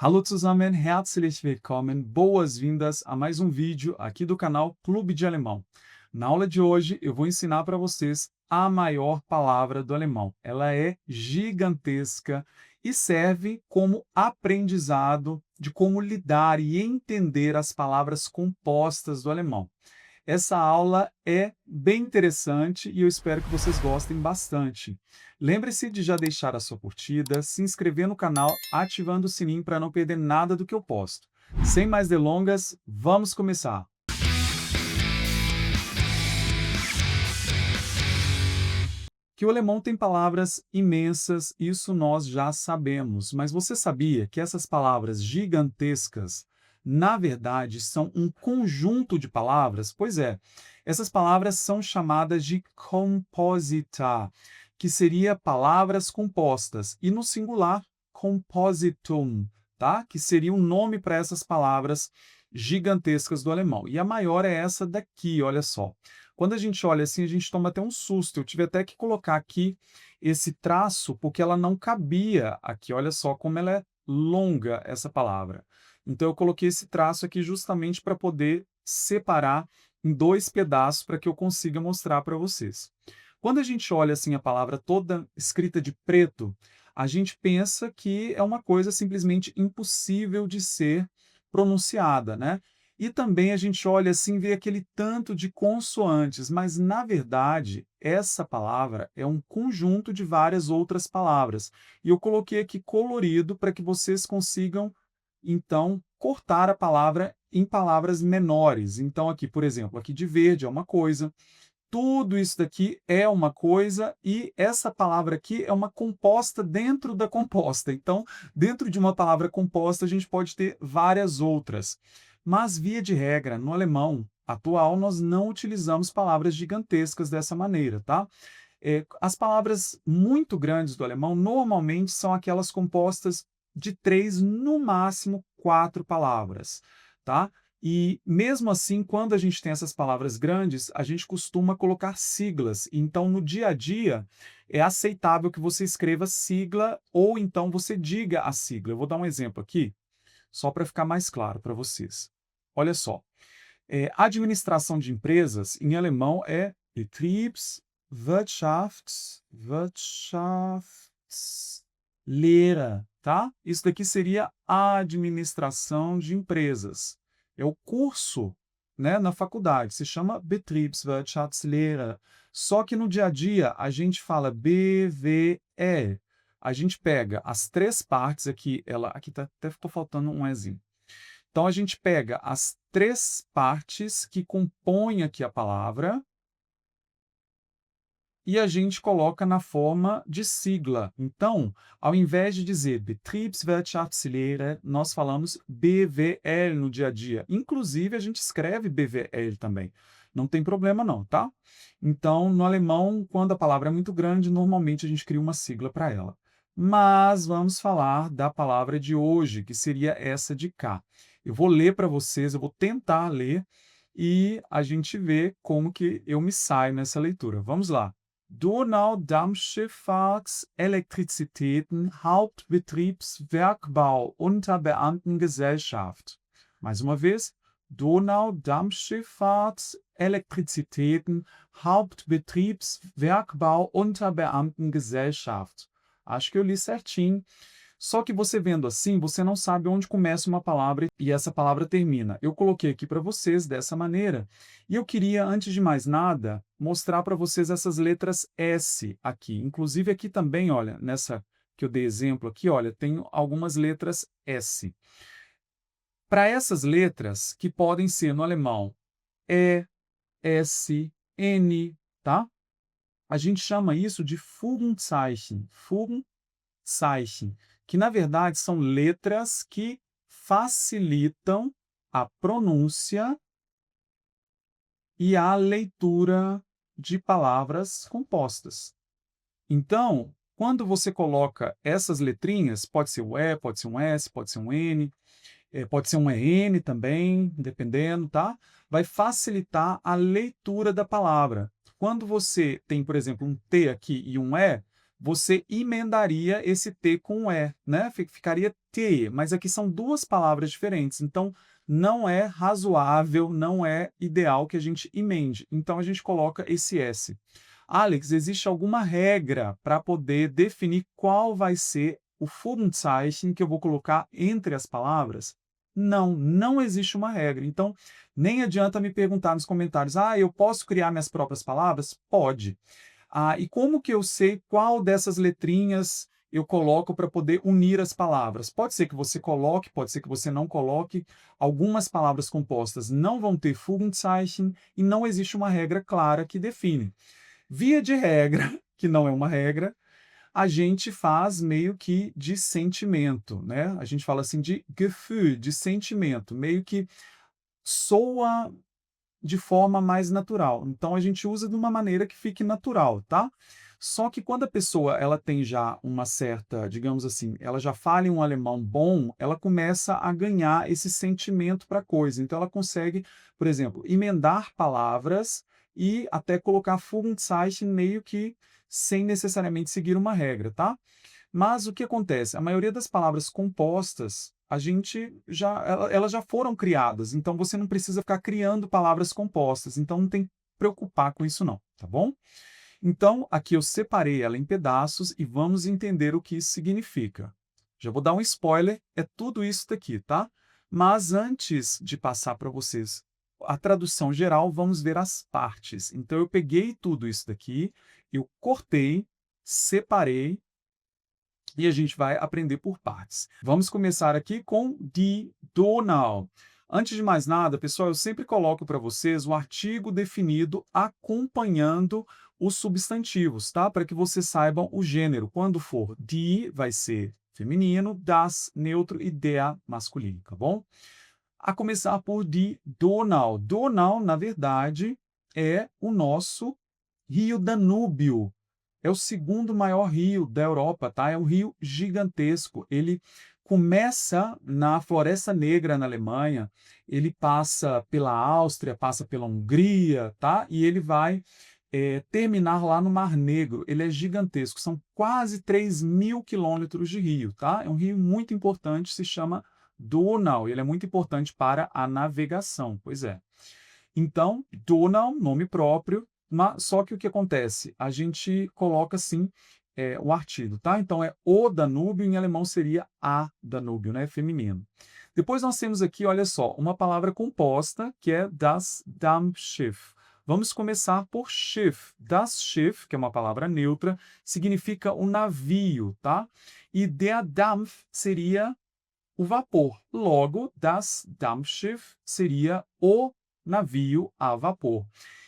Hallo zusammen, herzlich willkommen, boas-vindas a mais um vídeo aqui do canal Clube de Alemão. Na aula de hoje eu vou ensinar para vocês a maior palavra do alemão. Ela é gigantesca e serve como aprendizado de como lidar e entender as palavras compostas do alemão. Essa aula é bem interessante e eu espero que vocês gostem bastante. Lembre-se de já deixar a sua curtida, se inscrever no canal, ativando o sininho para não perder nada do que eu posto. Sem mais delongas, vamos começar! Que o alemão tem palavras imensas, isso nós já sabemos, mas você sabia que essas palavras gigantescas, na verdade, são um conjunto de palavras? Pois é, essas palavras são chamadas de composita, que seria palavras compostas, e no singular, compositum, tá? Que seria um nome para essas palavras gigantescas do alemão. E a maior é essa daqui, olha só. Quando a gente olha assim, a gente toma até um susto. Eu tive até que colocar aqui esse traço, porque ela não cabia aqui. Olha só como ela é longa, essa palavra. Então, eu coloquei esse traço aqui justamente para poder separar em dois pedaços para que eu consiga mostrar para vocês. Quando a gente olha assim a palavra toda escrita de preto, a gente pensa que é uma coisa simplesmente impossível de ser pronunciada, né? E também a gente olha assim e vê aquele tanto de consoantes, mas na verdade essa palavra é um conjunto de várias outras palavras. E eu coloquei aqui colorido para que vocês consigam, então, cortar a palavra em palavras menores. Então aqui, por exemplo, aqui de verde é uma coisa, tudo isso daqui é uma coisa e essa palavra aqui é uma composta dentro da composta. Então, dentro de uma palavra composta, a gente pode ter várias outras. Mas, via de regra, no alemão atual, nós não utilizamos palavras gigantescas dessa maneira, tá? As palavras muito grandes do alemão normalmente são aquelas compostas de 3, no máximo 4 palavras, tá? E mesmo assim, quando a gente tem essas palavras grandes, a gente costuma colocar siglas. Então, no dia a dia, é aceitável que você escreva sigla ou então você diga a sigla. Eu vou dar um exemplo aqui, só para ficar mais claro para vocês. Olha só, administração de empresas, em alemão, é Wirtschaftslehre, tá? Isso daqui seria a administração de empresas. É o curso, né, na faculdade, se chama Betriebswirtschaftslehre. Só que no dia a dia a gente fala BWL. A gente pega as três partes aqui, aqui até estou faltando um ezinho. Então, a gente pega as três partes que compõem aqui a palavra e a gente coloca na forma de sigla. Então, ao invés de dizer Betriebswirtschaftslehre, nós falamos BWL no dia a dia. Inclusive, a gente escreve BWL também. Não tem problema não, tá? Então, no alemão, quando a palavra é muito grande, normalmente a gente cria uma sigla para ela. Mas vamos falar da palavra de hoje, que seria essa de cá. Eu vou ler para vocês, eu vou tentar ler e a gente vê como que eu me saio nessa leitura. Vamos lá. Donau-Dampfschifffahrtselektrizitäten Hauptbetriebswerkbau unter Beamtengesellschaft. Mais uma vez. Donau-Dampfschifffahrtselektrizitäten Hauptbetriebswerkbau unter Beamtengesellschaft. Acho que eu li certinho. Só que você vendo assim, você não sabe onde começa uma palavra e essa palavra termina. Eu coloquei aqui para vocês dessa maneira. E eu queria, antes de mais nada, mostrar para vocês essas letras S aqui. Inclusive aqui também, olha, nessa que eu dei exemplo aqui, olha, tem algumas letras S. Para essas letras, que podem ser no alemão E, S, N, tá? A gente chama isso de Fugenzeichen. Fugenzeichen, que na verdade são letras que facilitam a pronúncia e a leitura de palavras compostas. Então, quando você coloca essas letrinhas, pode ser o E, pode ser um S, pode ser um N, pode ser um EN também, dependendo, tá? Vai facilitar a leitura da palavra. Quando você tem, por exemplo, um T aqui e um E, você emendaria esse T com um E, né? Ficaria T, mas aqui são duas palavras diferentes, então não é razoável, não é ideal que a gente emende. Então a gente coloca esse S. Alex, existe alguma regra para poder definir qual vai ser o Fogenzeichen que eu vou colocar entre as palavras? Não, não existe uma regra. Então, nem adianta me perguntar nos comentários, eu posso criar minhas próprias palavras? Pode. E como que eu sei qual dessas letrinhas eu coloco para poder unir as palavras? Pode ser que você coloque, pode ser que você não coloque. Algumas palavras compostas não vão ter Fogenzeichen e não existe uma regra clara que define. Via de regra, que não é uma regra, a gente faz meio que de sentimento, né? A gente fala assim de Gefühl, de sentimento, meio que soa de forma mais natural. Então, a gente usa de uma maneira que fique natural, tá? Só que quando a pessoa ela tem já uma certa, digamos assim, ela já fala em um alemão bom, ela começa a ganhar esse sentimento para a coisa. Então, ela consegue, por exemplo, emendar palavras e até colocar Fogenzeichen meio que sem necessariamente seguir uma regra, tá? Mas o que acontece? A maioria das palavras compostas, elas já foram criadas, então você não precisa ficar criando palavras compostas, então não tem que preocupar com isso não, tá bom? Então, aqui eu separei ela em pedaços e vamos entender o que isso significa. Já vou dar um spoiler, é tudo isso daqui, tá? Mas antes de passar para vocês a tradução geral, vamos ver as partes. Então, eu peguei tudo isso daqui, eu cortei, separei, e a gente vai aprender por partes. Vamos começar aqui com die Donau. Antes de mais nada, pessoal, eu sempre coloco para vocês o artigo definido acompanhando os substantivos, tá? Para que vocês saibam o gênero. Quando for die, vai ser feminino, das, neutro e der, masculino, tá bom? A começar por die Donau. Donau, na verdade, é o nosso rio Danúbio. É o segundo maior rio da Europa, tá? É um rio gigantesco. Ele começa na Floresta Negra, na Alemanha, ele passa pela Áustria, passa pela Hungria, tá? E ele vai terminar lá no Mar Negro. Ele é gigantesco, são quase 3.000 quilômetros de rio, tá? É um rio muito importante, se chama Donau. Ele é muito importante para a navegação, pois é. Então, Donau, nome próprio, mas só que o que acontece? A gente coloca, assim, o artigo, tá? Então, é o Danúbio, em alemão seria a Danúbio, né? Feminino. Depois nós temos aqui, olha só, uma palavra composta, que é das Dampfschiff. Vamos começar por Schiff. Das Schiff, que é uma palavra neutra, significa o navio, tá? E der Dampf seria o vapor. Logo, das Dampfschiff seria o navio a vapor.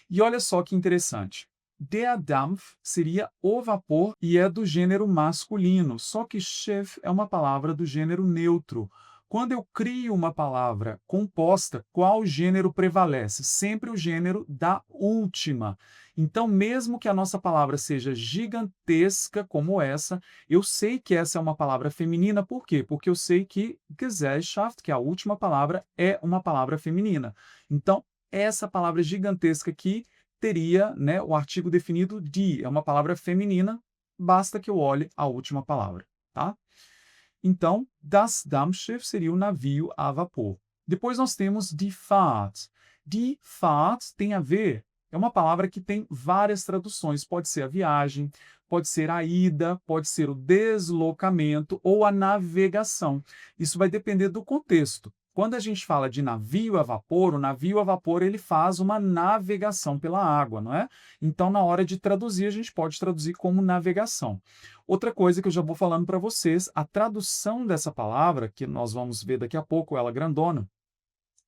E olha só que interessante. Der Dampf seria o vapor e é do gênero masculino, só que Schiff é uma palavra do gênero neutro. Quando eu crio uma palavra composta, qual gênero prevalece? Sempre o gênero da última. Então, mesmo que a nossa palavra seja gigantesca como essa, eu sei que essa é uma palavra feminina. Por quê? Porque eu sei que Gesellschaft, que é a última palavra, é uma palavra feminina. Então, essa palavra gigantesca aqui teria, né, o artigo definido die, é uma palavra feminina, basta que eu olhe a última palavra, tá? Então, das Dampfschiff seria o navio a vapor. Depois nós temos die Fahrt. Die Fahrt tem a ver, é uma palavra que tem várias traduções. Pode ser a viagem, pode ser a ida, pode ser o deslocamento ou a navegação. Isso vai depender do contexto. Quando a gente fala de navio a vapor, o navio a vapor ele faz uma navegação pela água, não é? Então, na hora de traduzir, a gente pode traduzir como navegação. Outra coisa que eu já vou falando para vocês, a tradução dessa palavra, que nós vamos ver daqui a pouco, ela grandona,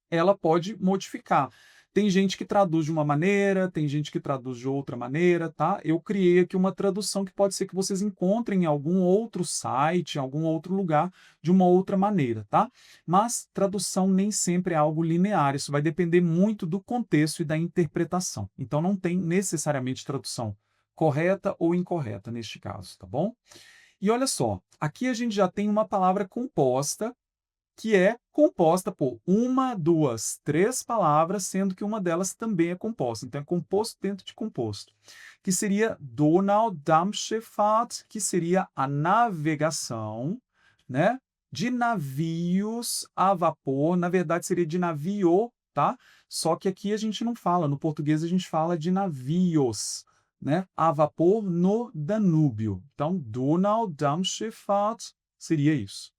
ela pode modificar. Tem gente que traduz de uma maneira, tem gente que traduz de outra maneira, tá? Eu criei aqui uma tradução que pode ser que vocês encontrem em algum outro site, em algum outro lugar, de uma outra maneira, tá? Mas tradução nem sempre é algo linear, isso vai depender muito do contexto e da interpretação. Então não tem necessariamente tradução correta ou incorreta neste caso, tá bom? E olha só, aqui a gente já tem uma palavra composta, que é composta por uma, duas, três palavras, sendo que uma delas também é composta. Então, é composto dentro de composto. Que seria Donaudampfschifffahrt, que seria a navegação, né, de navios a vapor. Na verdade, seria de navio, tá? Só que aqui a gente não fala, no português a gente fala de navios, né, a vapor no Danúbio. Então, Donaudampfschifffahrt seria isso.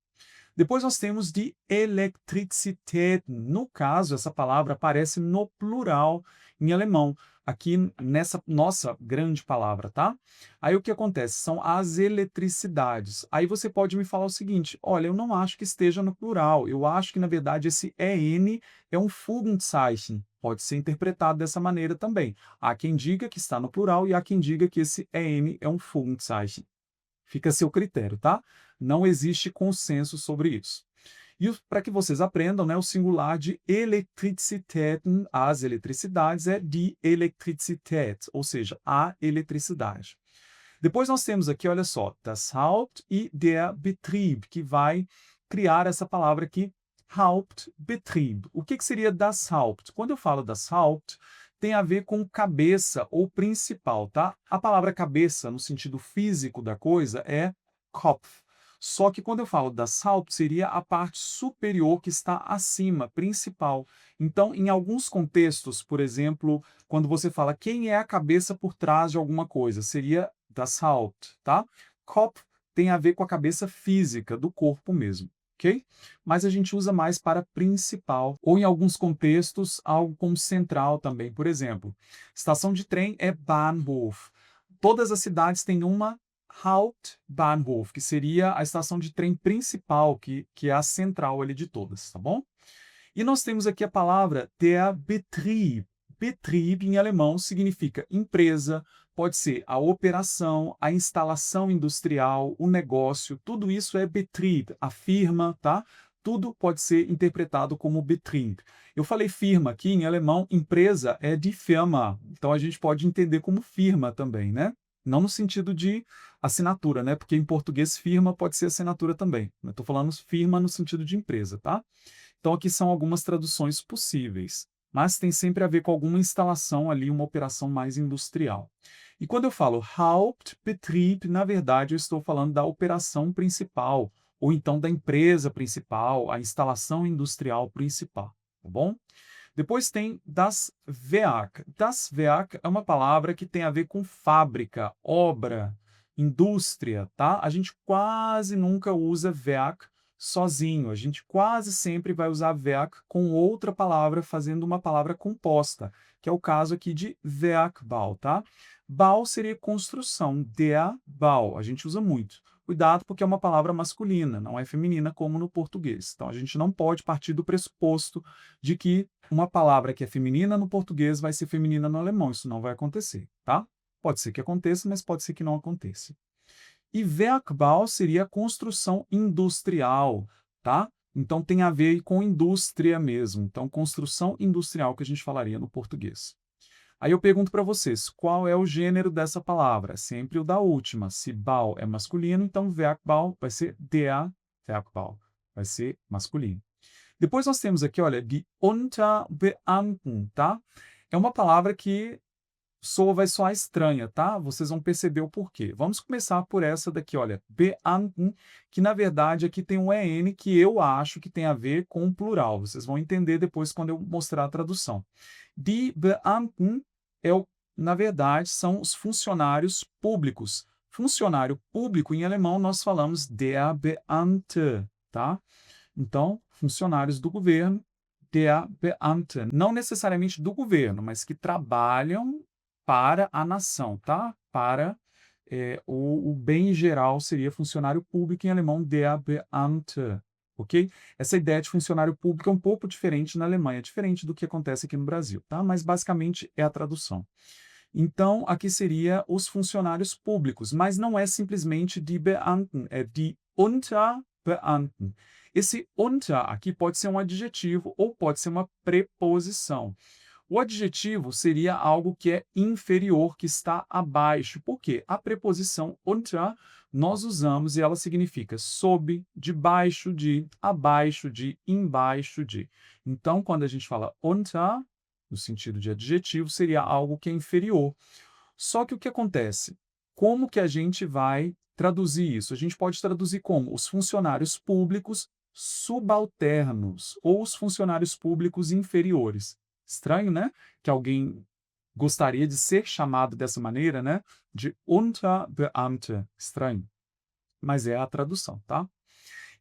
Depois nós temos de Elektrizität. No caso, essa palavra aparece no plural em alemão, aqui nessa nossa grande palavra, tá? Aí o que acontece? São as eletricidades. Aí você pode me falar o seguinte: olha, eu não acho que esteja no plural. Eu acho que, na verdade, esse EN é um Fogenzeichen. Pode ser interpretado dessa maneira também. Há quem diga que está no plural e há quem diga que esse EN é um Fogenzeichen. Fica a seu critério, tá? Não existe consenso sobre isso. E para que vocês aprendam, né, o singular de Elektrizitäten, as eletricidades, é die Elektrizität, ou seja, a eletricidade. Depois nós temos aqui, olha só, das Haupt e der Betrieb, que vai criar essa palavra aqui, Hauptbetrieb. O que seria das Haupt? Quando eu falo das Haupt, tem a ver com cabeça ou principal, tá? A palavra cabeça, no sentido físico da coisa, é Kopf. Só que quando eu falo das Haupt, seria a parte superior que está acima, principal. Então, em alguns contextos, por exemplo, quando você fala quem é a cabeça por trás de alguma coisa, seria das Haupt, tá? Kopf tem a ver com a cabeça física, do corpo mesmo, ok? Mas a gente usa mais para principal, ou em alguns contextos, algo como central também. Por exemplo, estação de trem é Bahnhof. Todas as cidades têm uma Hauptbahnhof, que seria a estação de trem principal, que é a central ali de todas, tá bom? E nós temos aqui a palavra der Betrieb. Betrieb, em alemão, significa empresa, pode ser a operação, a instalação industrial, o negócio, tudo isso é Betrieb, a firma, tá? Tudo pode ser interpretado como Betrieb. Eu falei firma aqui, em alemão, empresa é die Firma, então a gente pode entender como firma também, né? Não no sentido de assinatura, né? Porque em português firma pode ser assinatura também. Eu estou falando firma no sentido de empresa, tá? Então aqui são algumas traduções possíveis, mas tem sempre a ver com alguma instalação ali, uma operação mais industrial. E quando eu falo Hauptbetrieb, na verdade eu estou falando da operação principal, ou então da empresa principal, a instalação industrial principal, tá bom? Depois tem das Werk. Das Werk é uma palavra que tem a ver com fábrica, obra, indústria, tá? A gente quase nunca usa Werk sozinho. A gente quase sempre vai usar Werk com outra palavra, fazendo uma palavra composta, que é o caso aqui de Werkbau, tá? Bau seria construção, der Bau. A gente usa muito. Cuidado, porque é uma palavra masculina, não é feminina como no português. Então, a gente não pode partir do pressuposto de que uma palavra que é feminina no português vai ser feminina no alemão. Isso não vai acontecer, tá? Pode ser que aconteça, mas pode ser que não aconteça. E Werkbau seria construção industrial, tá? Então, tem a ver com indústria mesmo. Então, construção industrial que a gente falaria no português. Aí eu pergunto para vocês, qual é o gênero dessa palavra? Sempre o da última. Se Bau é masculino, então Werkbau vai ser der Werkbau, vai ser masculino. Depois nós temos aqui, olha, die Unterbeamten, tá? É uma palavra que vai soar estranha, tá? Vocês vão perceber o porquê. Vamos começar por essa daqui, olha, Beamten, que na verdade aqui tem um EN que eu acho que tem a ver com o plural. Vocês vão entender depois quando eu mostrar a tradução. Die Beamten na verdade, são os funcionários públicos. Funcionário público, em alemão, nós falamos der Beamte, tá? Então, funcionários do governo, der Beamte. Não necessariamente do governo, mas que trabalham para a nação, tá? Para o bem geral seria funcionário público, em alemão, der Beamte. Ok? Essa ideia de funcionário público é um pouco diferente na Alemanha, diferente do que acontece aqui no Brasil, tá? Mas basicamente é a tradução. Então, aqui seria os funcionários públicos, mas não é simplesmente die Beamten, é die Unterbeamten. Esse unter aqui pode ser um adjetivo ou pode ser uma preposição. O adjetivo seria algo que é inferior, que está abaixo. Por quê? A preposição unter nós usamos e ela significa sob, debaixo de, abaixo de, embaixo de. Então, quando a gente fala unter, no sentido de adjetivo, seria algo que é inferior. Só que o que acontece? Como que a gente vai traduzir isso? A gente pode traduzir como os funcionários públicos subalternos ou os funcionários públicos inferiores. Estranho, né? Que alguém gostaria de ser chamado dessa maneira, né? De Unterbeamte. Estranho. Mas é a tradução, tá?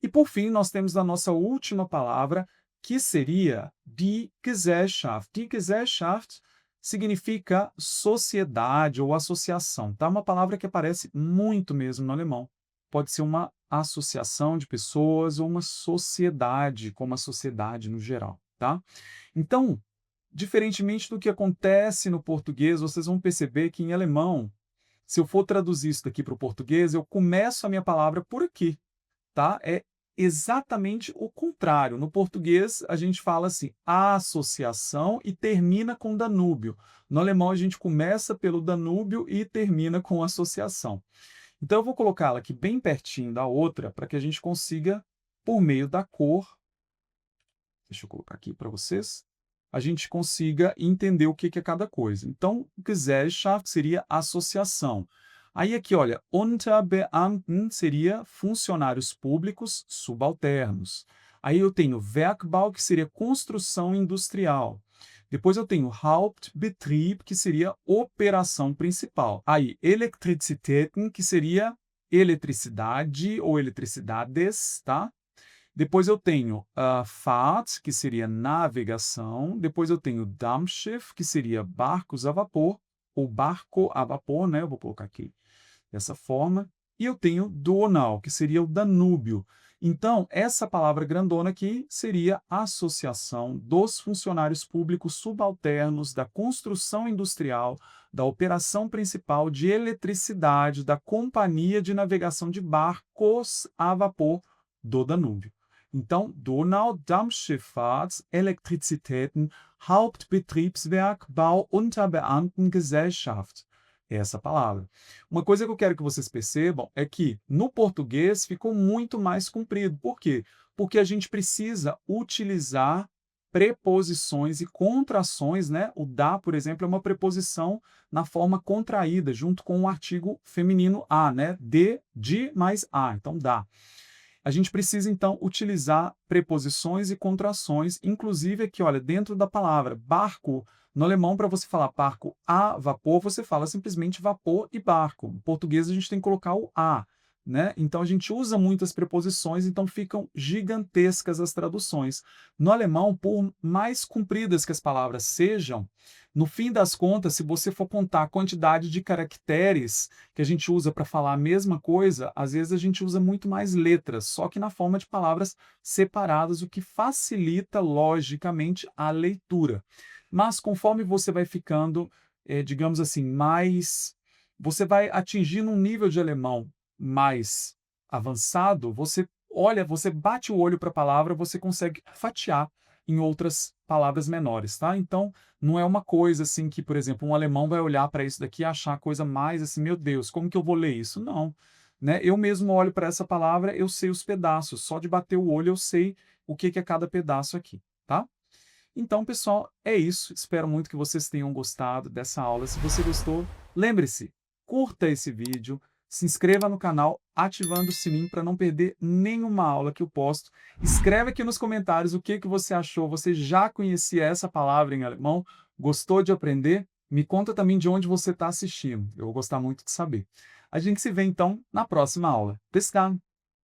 E por fim, nós temos a nossa última palavra, que seria die Gesellschaft. Die Gesellschaft significa sociedade ou associação, tá? Uma palavra que aparece muito mesmo no alemão. Pode ser uma associação de pessoas ou uma sociedade, como a sociedade no geral, tá? Então, diferentemente do que acontece no português, vocês vão perceber que em alemão, se eu for traduzir isso daqui para o português, eu começo a minha palavra por aqui, tá? É exatamente o contrário. No português, a gente fala assim, associação e termina com Danúbio. No alemão, a gente começa pelo Danúbio e termina com associação. Então, eu vou colocá-la aqui bem pertinho da outra para que a gente consiga, por meio da cor, deixa eu colocar aqui para vocês, a gente consiga entender o que é cada coisa. Então, Gesellschaft seria associação. Aí aqui, olha, Unterbeamten seria funcionários públicos subalternos. Aí eu tenho Werkbau, que seria construção industrial. Depois eu tenho Hauptbetrieb, que seria operação principal. Aí, Elektrizitäten, que seria eletricidade ou eletricidades, tá? Depois eu tenho Fahrt, que seria navegação. Depois eu tenho Dampfschiff, que seria barcos a vapor, ou barco a vapor, né? Eu vou colocar aqui dessa forma. E eu tenho Donau, que seria o Danúbio. Então, essa palavra grandona aqui seria a associação dos funcionários públicos subalternos da construção industrial, da operação principal de eletricidade, da companhia de navegação de barcos a vapor do Danúbio. Então, Donau, Dampfschifffahrt, Elektrizitäten, Hauptbetriebswerk, Bau, Unterbeamtengesellschaft. Essa palavra. Uma coisa que eu quero que vocês percebam é que no português ficou muito mais comprido. Por quê? Porque a gente precisa utilizar preposições e contrações, né? O da, por exemplo, é uma preposição na forma contraída, junto com o artigo feminino a, né? De mais a, então dá. A gente precisa, então, utilizar preposições e contrações, inclusive aqui, olha, dentro da palavra barco, no alemão, para você falar barco a vapor, você fala simplesmente vapor e barco. No português, a gente tem que colocar o a, né? Então, a gente usa muitas preposições, então ficam gigantescas as traduções. No alemão, por mais compridas que as palavras sejam, no fim das contas, se você for contar a quantidade de caracteres que a gente usa para falar a mesma coisa, às vezes a gente usa muito mais letras, só que na forma de palavras separadas, o que facilita, logicamente, a leitura. Mas conforme você vai ficando, digamos assim, você vai atingindo um nível de alemão mais avançado, você olha, você bate o olho para a palavra, você consegue fatiar em outras palavras menores, tá? Então, não é uma coisa assim que, por exemplo, um alemão vai olhar para isso daqui e achar a coisa mais assim, meu Deus, como que eu vou ler isso? Não, né? Eu mesmo olho para essa palavra, eu sei os pedaços, só de bater o olho eu sei o que é cada pedaço aqui, tá? Então, pessoal, é isso. Espero muito que vocês tenham gostado dessa aula. Se você gostou, lembre-se, curta esse vídeo, se inscreva no canal ativando o sininho para não perder nenhuma aula que eu posto. Escreve aqui nos comentários o que você achou. Você já conhecia essa palavra em alemão? Gostou de aprender? Me conta também de onde você está assistindo. Eu vou gostar muito de saber. A gente se vê, então, na próxima aula. Bis dann!